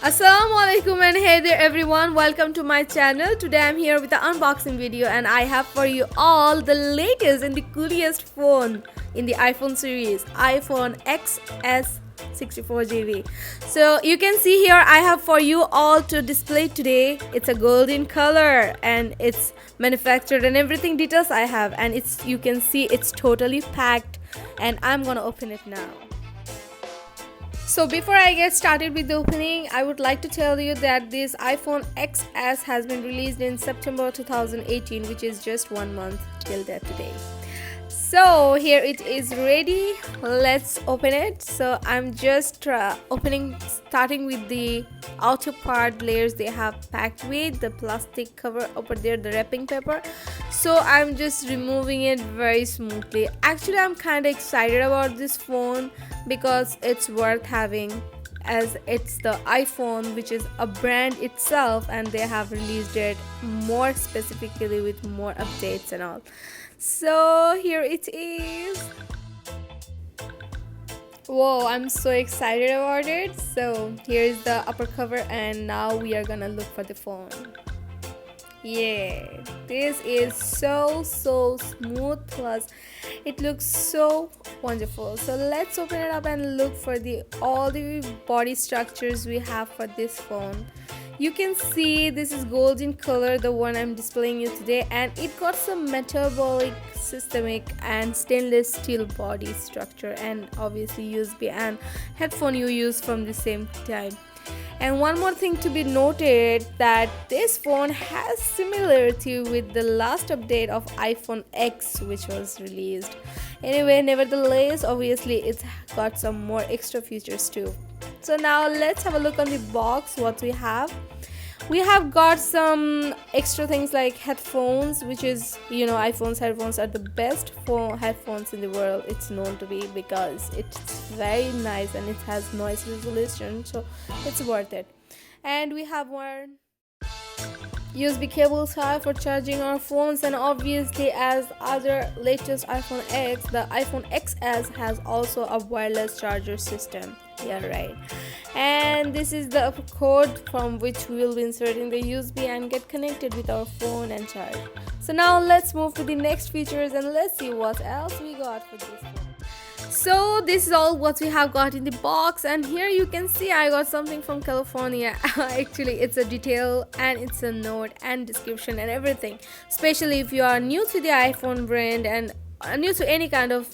Assalamu alaikum and hey there everyone, welcome to my channel. Today I'm here with the unboxing video and I have for you all the latest and the coolest phone in the iPhone series, iPhone XS 64GB. So you can see here I have for you all to display today. It's a golden color and it's manufactured and everything details I have, and you can see it's totally packed and I'm gonna open it now. So before I get started with the opening, I would like to tell you that this iPhone XS has been released in September 2018, which is just 1 month till that today. So here it is ready. Let's open it. So I'm just starting with the outer part layers they have packed with the plastic cover over there, the wrapping paper. So I'm just removing it very smoothly. Actually, I'm kind of excited about this phone because it's worth having, as it's the iPhone, which is a brand itself, and they have released it more specifically with more updates and all. So here it is. Whoa, I'm so excited about it. So here's the upper cover and now we are gonna look for the phone. Yeah, this is so smooth, plus it looks so wonderful. So let's open it up and look for all the body structures we have for this phone. You can see this is golden color, the one I'm displaying you today, and it got some metabolic, systemic and stainless steel body structure, and obviously USB and headphone you use from the same type. And one more thing to be noted, that this phone has similarity with the last update of iPhone X, which was released. Anyway, nevertheless, obviously it's got some more extra features too. So now let's have a look on the box what we have. We have got some extra things like headphones, which is, iPhone's headphones are the best headphones in the world. It's known to be, because it's very nice and it has noise resolution, so it's worth it. And we have more USB cables here for charging our phones, and obviously, as other latest iPhone X, the iPhone XS has also a wireless charger system. Yeah, right. And this is the cord from which we will be inserting the USB and get connected with our phone and charge. So now let's move to the next features and let's see what else we got for this phone. So this is all what we have got in the box, and here you can see I got something from California. Actually, it's a detail and it's a note and description and everything. Especially if you are new to the iPhone brand and new to any kind of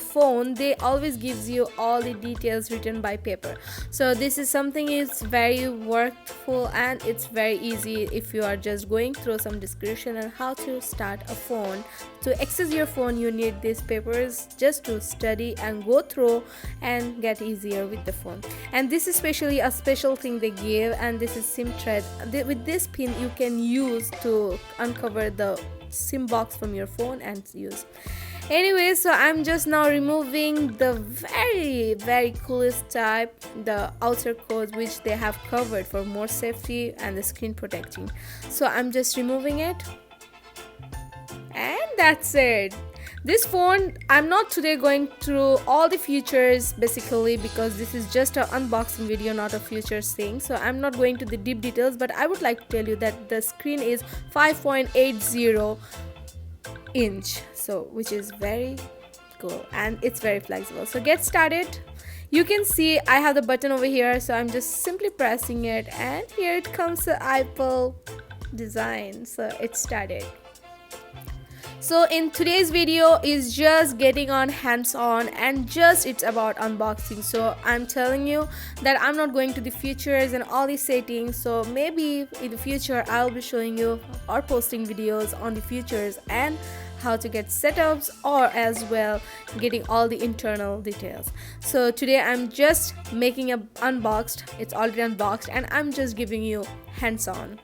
phone, they always gives you all the details written by paper. So this is something is very workful and it's very easy if you are just going through some description on how to start a phone. To access your phone, you need these papers just to study and go through and get easier with the phone. And this is especially a special thing they give, and this is SIM thread. With this pin you can use to uncover the SIM box from your phone and use. Anyway, so I'm just now removing the very coolest type, the outer coat, which they have covered for more safety and the screen protecting. So I'm just removing it, and that's it. This phone, I'm not today going through all the features basically, because this is just an unboxing video, not a features thing. So I'm not going to the deep details, but I would like to tell you that the screen is 5.80 inch, so which is very cool and it's very flexible. So get started. You can see I have the button over here, so I'm just simply pressing it, and here it comes, the Apple design. So it started. So in today's video is just getting on hands-on and just it's about unboxing. So I'm telling you that I'm not going to the features and all these settings. So maybe in the future I'll be showing you or posting videos on the features and how to get setups, or as well getting all the internal details. So today I'm just making a unboxed, it's already unboxed, and I'm just giving you hands-on.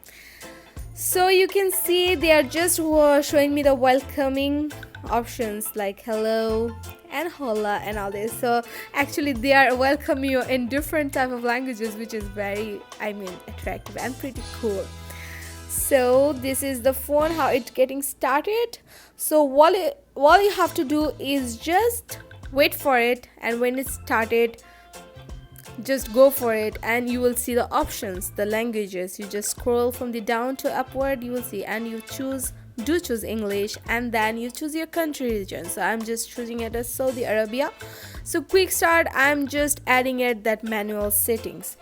So you can see they are just showing me the welcoming options like hello and hola and all this. So actually they are welcoming you in different type of languages, which is very attractive and pretty cool. So this is the phone, how it's getting started. So all you have to do is just wait for it, and when it started, just go for it, and you will see the options, the languages. You just scroll from the down to upward, you will see, and you choose English, and then you choose your country region. So I'm just choosing it as Saudi Arabia. So quick start, I'm just adding it that manual settings.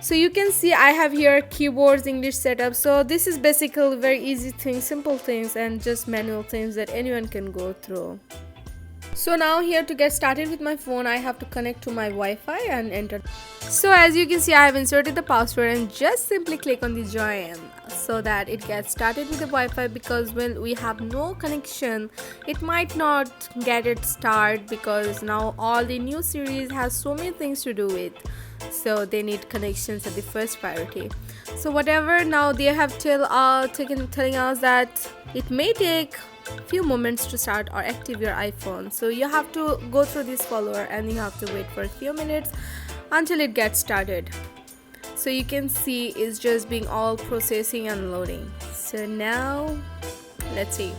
So you can see I have here keyboards English setup. So this is basically very easy things, simple things, and just manual things that anyone can go through. So now here to get started with my phone, I have to connect to my Wi-Fi and enter. So as you can see, I have inserted the password and just simply click on the join so that it gets started with the Wi-Fi, because when we have no connection, it might not get it started, because now all the new series has so many things to do with. So they need connections at the first priority. So whatever, now they have telling us that it may take few moments to start or active your iPhone. So you have to go through this follower and you have to wait for a few minutes until it gets started. So you can see it's just being all processing and loading. So now let's see.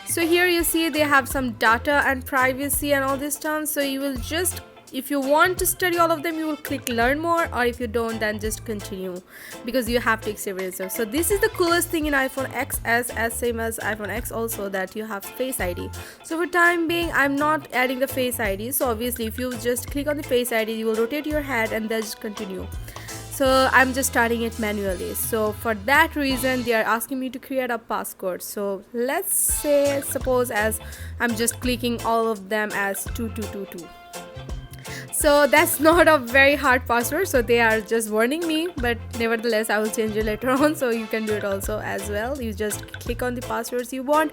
So here you see they have some data and privacy and all this stuff. So you will just, if you want to study all of them, you will click learn more, or if you don't, then just continue, because you have to experience them. So this is the coolest thing in iPhone XS, as same as iPhone X also, that you have Face ID. So for time being, I'm not adding the Face ID. So obviously if you just click on the Face ID, you will rotate your head and then just continue. So I'm just starting it manually. So for that reason, they are asking me to create a passcode. So let's say, suppose as I'm just clicking all of them as 2222. So that's not a very hard password, so they are just warning me, but nevertheless I will change it later on. So you can do it also as well. You just click on the passwords you want,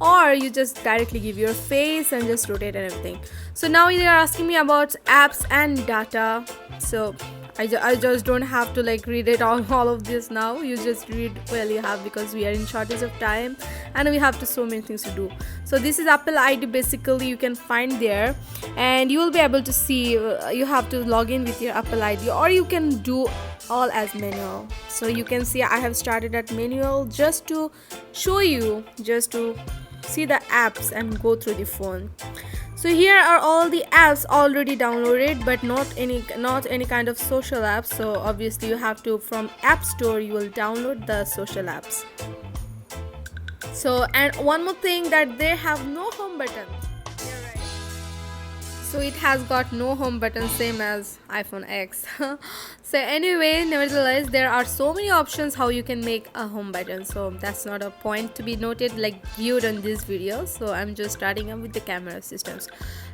or you just directly give your face and just rotate and everything. So now they are asking me about apps and data. So I just don't have to like read it all of this now. You just read well you have, because we are in shortage of time and we have to so many things to do. So this is Apple ID, basically you can find there, and you will be able to see you have to log in with your Apple ID, or you can do all as manual. So you can see I have started at manual just to show you, just to see the apps and go through the phone. So here are all the apps already downloaded, but not any kind of social apps. So obviously you have to, from App Store you will download the social apps. So, and one more thing, that they have no home button. Yeah, right. So it has got no home button, same as iPhone X. So anyway, nevertheless, there are so many options how you can make a home button. So that's not a point to be noted, like viewed on this video. So I'm just starting up with the camera systems.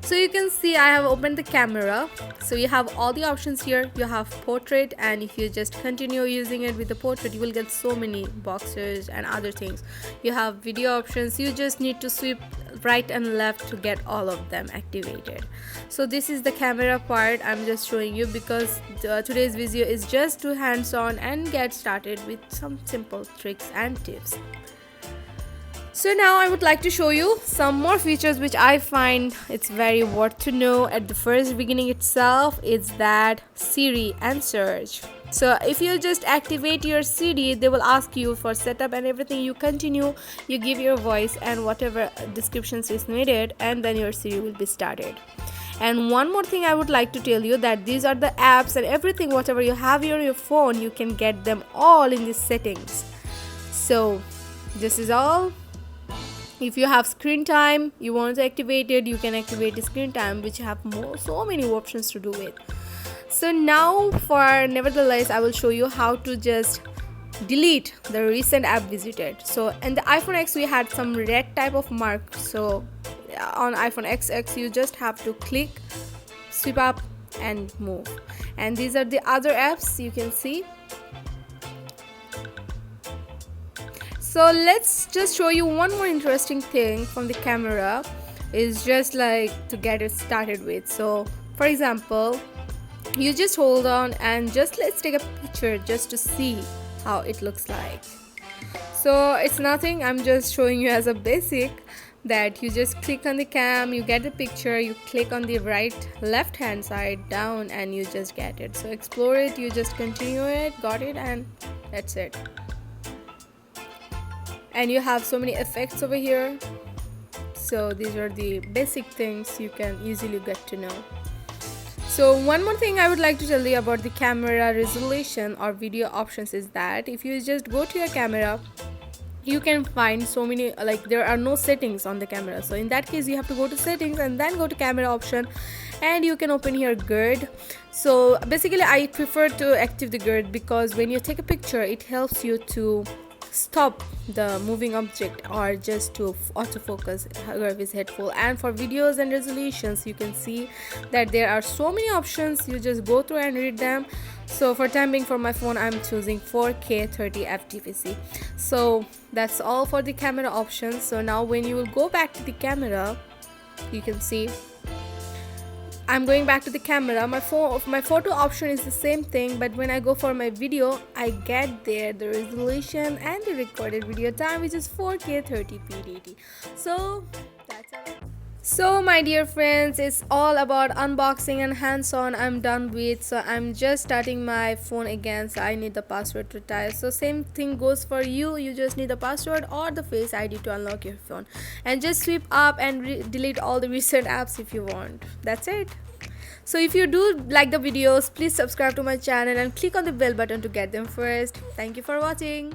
So you can see I have opened the camera. So you have all the options here. You have portrait, and if you just continue using it with the portrait, you will get so many boxes and other things. You have video options. You just need to sweep right and left to get all of them activated. So this is the camera part. I'm just showing you because today's video is just to hands-on and get started with some simple tricks and tips. So now I would like to show you some more features which I find it's very worth to know at the first beginning itself. It's that Siri and search. So if you just activate your Siri, they will ask you for setup and everything. You continue, you give your voice and whatever descriptions is needed, and then your Siri will be started. And one more thing I would like to tell you, that these are the apps and everything, whatever you have on your phone, you can get them all in the settings. So this is all. If you have screen time, you want to activate it, you can activate the screen time, which have so many options to do with. So now for nevertheless, I will show you how to just delete the recent app visited. So in the iPhone X we had some red type of mark. So on iPhone XX you just have to click, sweep up and move. And these are the other apps you can see. So let's just show you one more interesting thing from the camera, is just like to get it started with. So for example, you just hold on and just let's take a picture just to see how it looks like. So it's nothing, I'm just showing you as a basic, that you just click on the cam, you get the picture, you click on the left hand side down and you just get it. So explore it, you just continue it, got it, and that's it. And you have so many effects over here. So these are the basic things you can easily get to know. So one more thing I would like to tell you about the camera resolution or video options is that if you just go to your camera, you can find so many, like there are no settings on the camera. So in that case you have to go to settings and then go to camera option, and you can open here GURD. So basically I prefer to active the GURD because when you take a picture it helps you to stop the moving object or just to autofocus. GURD is helpful. And for videos and resolutions, you can see that there are so many options. You just go through and read them. So for time being, for my phone I'm choosing 4K 30 FTPC. So that's all for the camera options. So now when you will go back to the camera, you can see I'm going back to the camera. My photo option is the same thing, but when I go for my video, I get there the resolution and the recorded video time, which is 4K 30 PDT. So that's all. So my dear friends, it's all about unboxing and hands-on. I'm done with, so I'm just starting my phone again, so I need the password to type. So same thing goes for you. You just need the password or the Face ID to unlock your phone, and just sweep up and delete all the recent apps if you want. That's it. So if you do like the videos, please subscribe to my channel and click on the bell button to get them first. Thank you for watching.